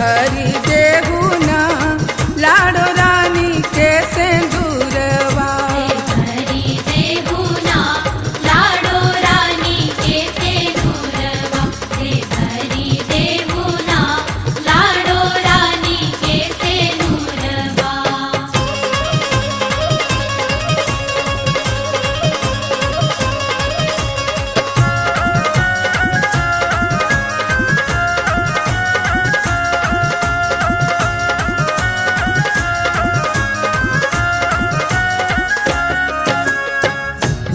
भरी देहु ना लाडो रानी के सिंदूरवा। भरी देहु ना लाडो रानी के सिंदूरवा, भरी देहु ना लाडो रानी के सिंदूरवा।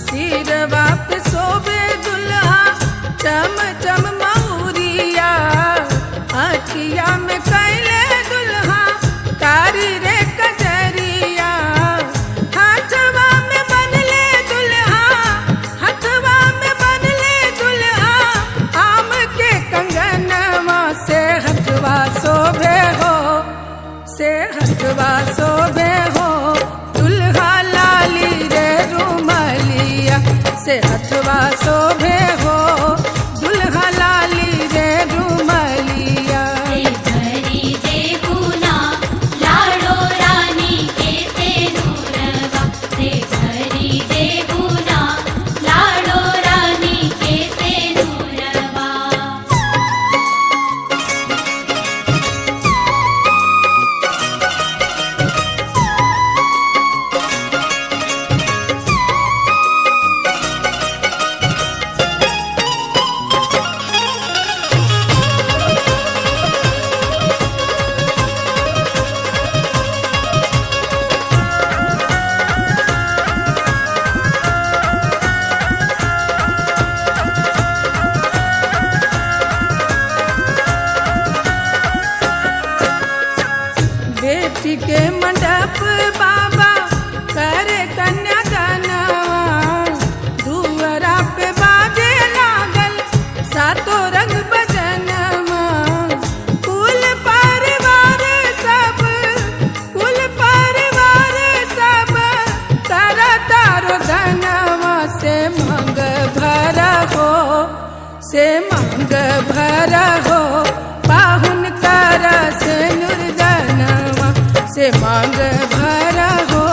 सिरवा पे शोभे दुल्हा चम चम मऊरिया, अखिया में कैले दुल्हा कारी रे कजरिया। हाथवा में बनले दुल्हा, हाथवा में बनले दुल्हा आम के कंगनवा। से हथवा शोभे हो, से हथवा शोभे हो दुल्हा लाली रे रुमलिया। से हथवा शोभे हो दुल्हा लाली रे रुमलिया। भरी देहु ना लाडो रानी के सिंदूरवा, भरी देहु ना लाडो रानी के सिंदूरवा। बेटी के मंडप बाबा करे कन्यादानवा। दुअरा पे बाजे लागल सातो रंग बजनवा। कुल परिवार सब, कुल परिवार सब तारा तारो धनवा। से मंग भरा हो, से मंग भरा हो पाहुन कर से नुरदनवा। से मांग भरा हो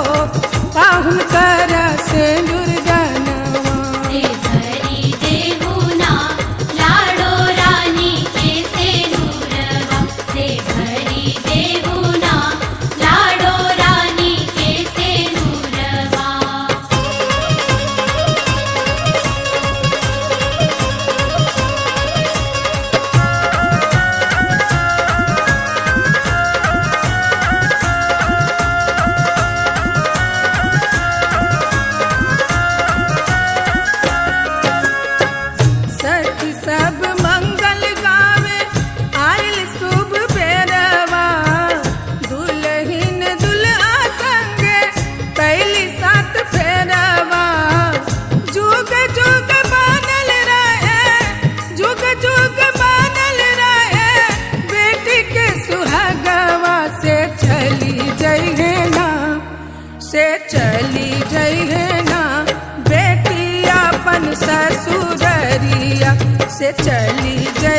पाहुन कर से नुरदनवा। भरी देहु ना लाडो रानी के सिंदूरवा, भरी देहु ना लाडो रानी के सिंदूरवा। सखी सब मंगल गावे आइल शुभ बेरवा। दुल्हिन दुल्हा संगे कैली सात फेरवा। जुग जुग बनल रहे, जुग जुग बनल रहे बेटी के सुहागवा। से चली जइहे ना, से चली जइहे ना बेटी अपन ससुररिया। से चली जइहे